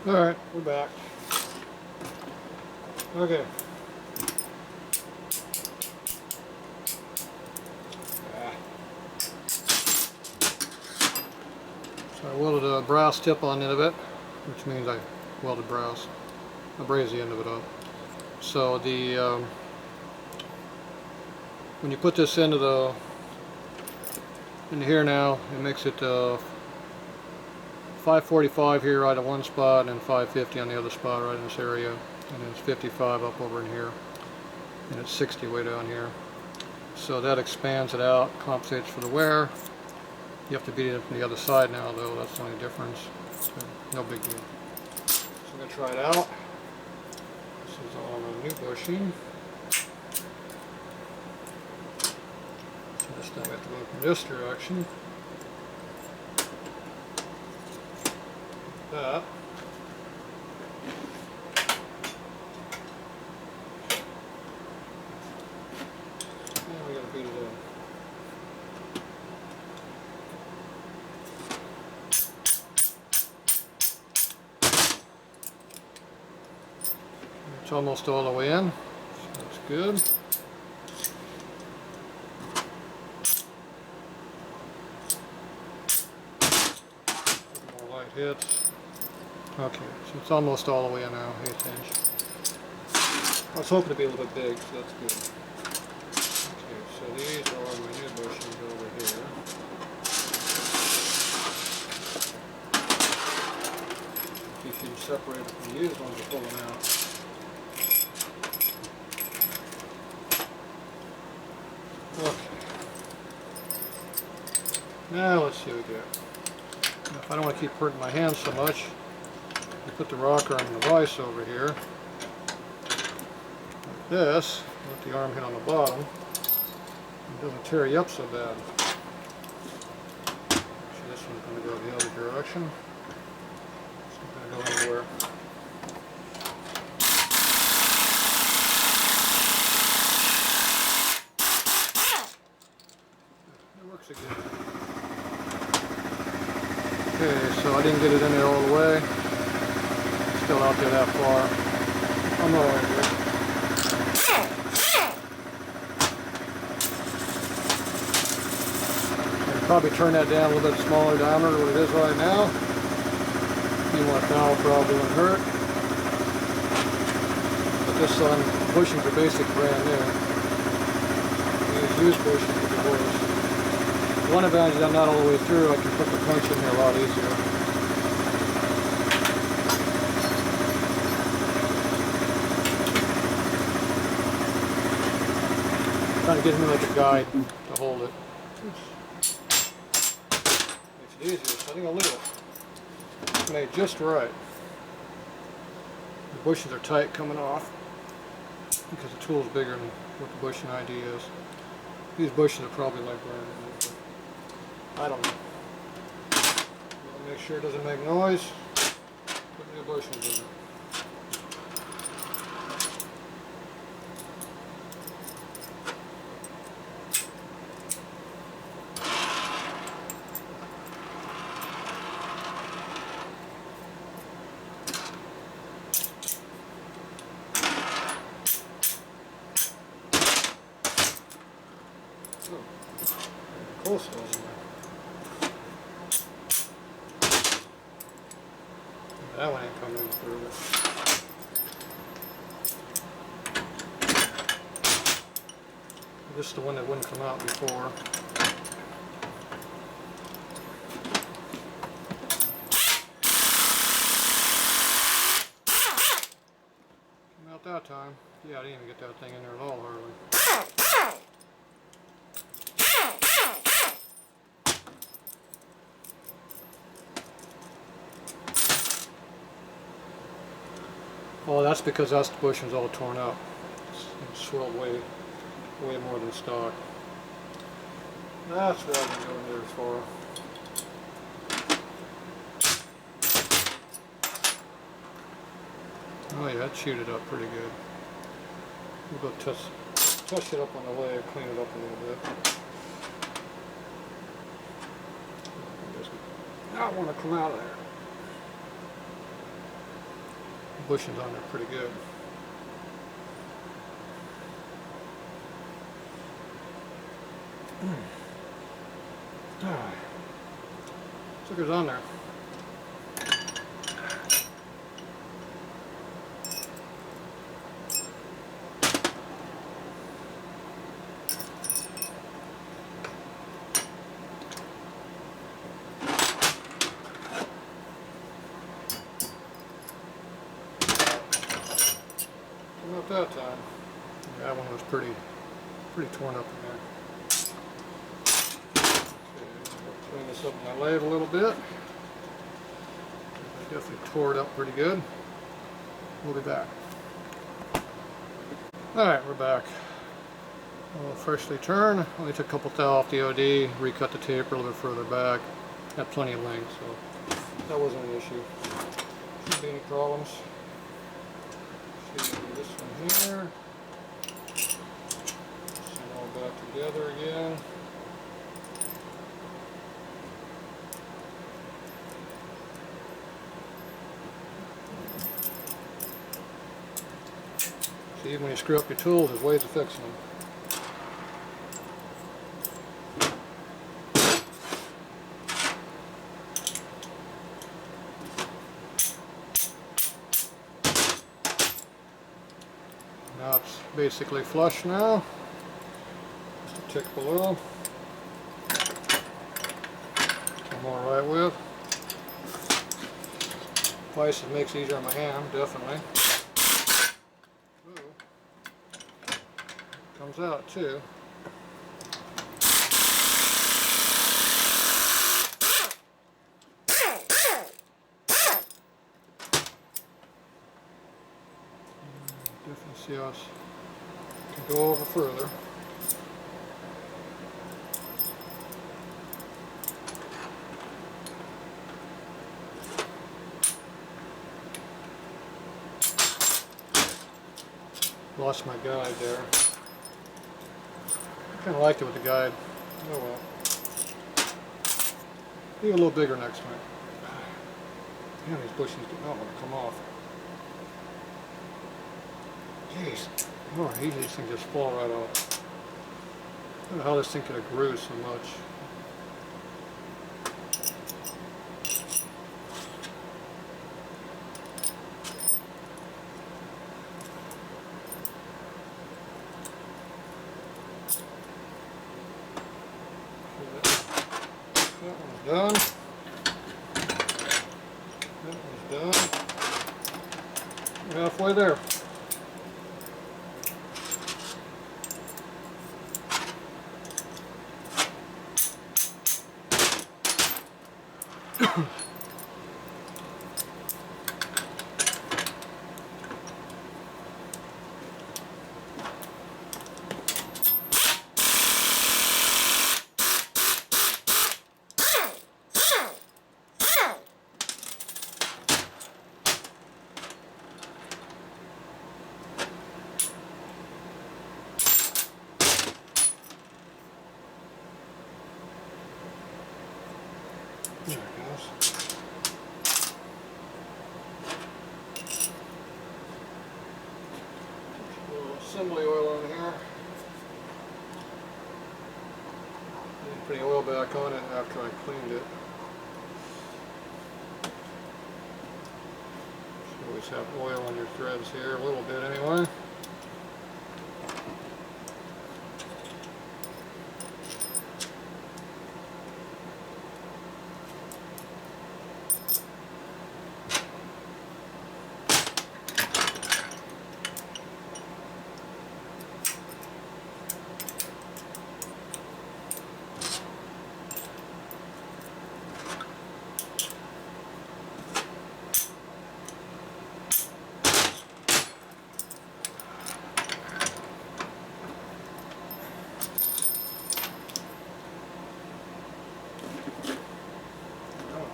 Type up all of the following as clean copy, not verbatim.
Alright, we're back. Okay. So I welded a brass tip on the end of it, which means I welded brass. I brazed the end of it up. So the when you put this into here now, it makes it 545 here right at one spot and 550 on the other spot right in this area, and then it's 55 up over in here, and it's 60 way down here. So that expands it out, compensates for the wear. You have to beat it from the other side now though, that's the only difference. So, no big deal. So I'm going to try it out. This is on a new bushing. So this time I have to go from this direction. That. And we got to beat it in. It's almost all the way in, so that's good. More light hits. Okay, so it's almost all the way in now, 1/8 inch. I was hoping to be a little bit big, so that's good. Okay, so these are my new bushings over here. You can separate it from the used ones and pull them out. Okay. Now let's see what we get. Now, if I don't want to keep hurting my hands so much, I put the rocker and the vise over here, like this, with the arm hit on the bottom. It doesn't tear you up so bad. So this one's going to go the other direction. It's not going to go anywhere. It works again. Okay, so I didn't get it in there all the way. Still out there that far. I'm alright here. I'd probably turn that down a little bit smaller diameter than what it is right now. You want foul probably wouldn't hurt. But this bushings are basically brand new. These used bushings are the worst. One advantage is I'm not all the way through, I can put the punch in here a lot easier. Trying to get me like a guide to hold it. Makes it easier, so I think I'll leave it. It's made just right. The bushings are tight coming off because the tool's bigger than what the bushing ID is. These bushings are probably like brand new. I don't know. Make sure it doesn't make noise. Put new bushings in it. Oh, close one. That one ain't coming through. This is the one that wouldn't come out before. Came out that time. Yeah, I didn't even get that thing in there at all, Harley. Well, that's because that's the bushing's all torn up. It's swelled way more than stock. That's what I'm going there for. Oh yeah, that chewed it up pretty good. We'll go touch it up on the way, clean it up a little bit. It does not want to come out of there. bushings on there pretty good. Sucker's on there. Not that time. That one was pretty torn up in there. Okay, clean this up in my lathe a little bit. I definitely tore it up pretty good. We'll be back. Alright, we're back. I'll freshly turn. Only took a couple thou off the OD, recut the taper a little bit further back. Had plenty of length, so that wasn't an issue. Shouldn't be any problems. See this one here. Send it all back together again. See, when you screw up your tools, there's ways of fixing them. Now it's basically flush now. Just a tick below. I'm all right with. Twice it makes it easier on my hand, definitely. Ooh. Comes out too. Definitely see us can go over further. Lost my guide there. I kind of liked it with the guide. Oh well. Be a little bigger next time. Man, these bushings do not want to come off. Jeez, more easy these things just fall right off. I don't know how this thing could have grew so much. That one's done. That one's done. We're halfway there. There it goes. A little assembly oil in here. Didn't put any oil back on it after I cleaned it. You always have oil on your threads here, a little bit anyway.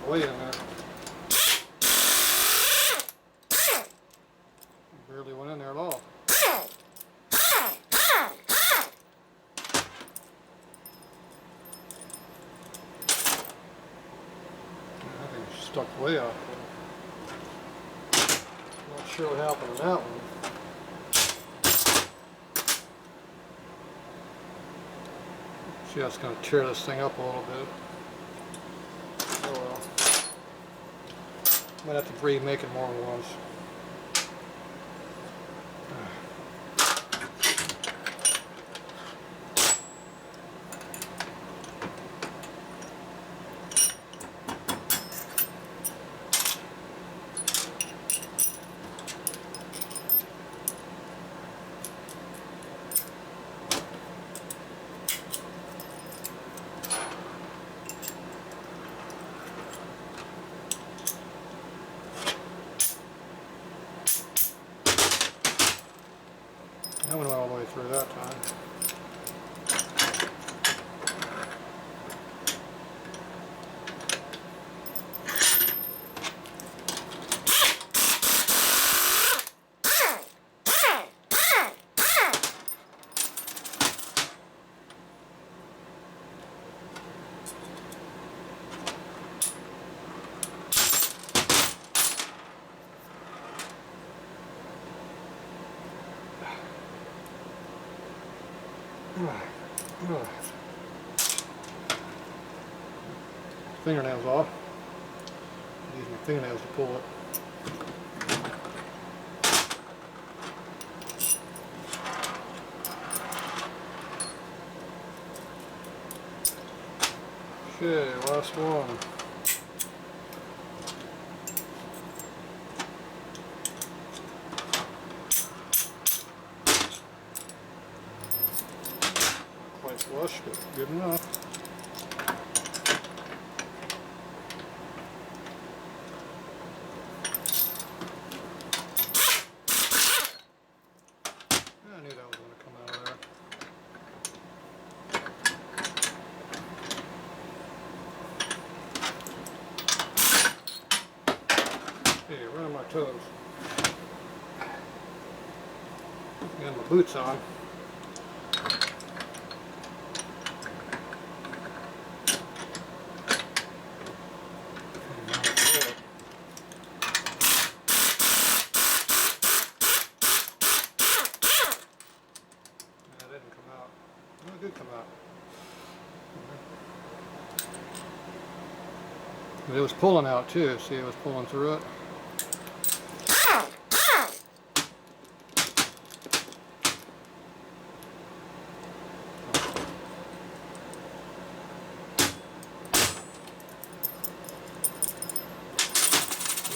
Way in there. Barely went in there at all. I think it's stuck way out there. Not sure what happened in that one. See, that's going to tear this thing up a little bit. Oh well. Might have to remake it more than once. I went all the way through that time. Fingernails off. Use my fingernails to pull it. Okay, last one. Quite flush, but good enough. I knew that was going to come out of there. Hey, right on my toes. Got my boots on. It did come out. But it was pulling out too. See, it was pulling through it.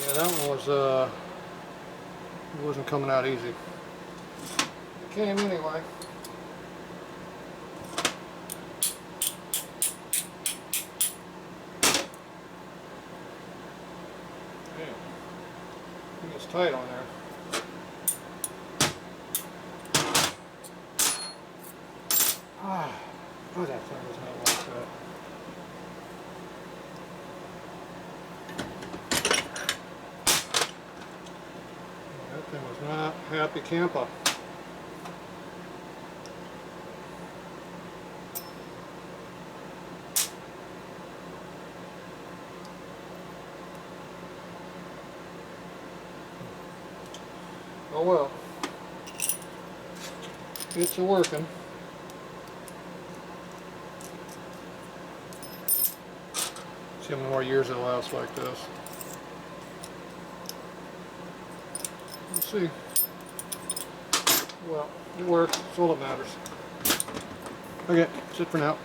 Yeah, that one was it wasn't coming out easy. It came anyway. I think it's tight on there. Oh, that thing was not like that. That thing was not happy camper. Oh well, it's a working. See how many more years it'll last like this. Let's see. Well, it works. That's all that matters. Okay, that's it for now.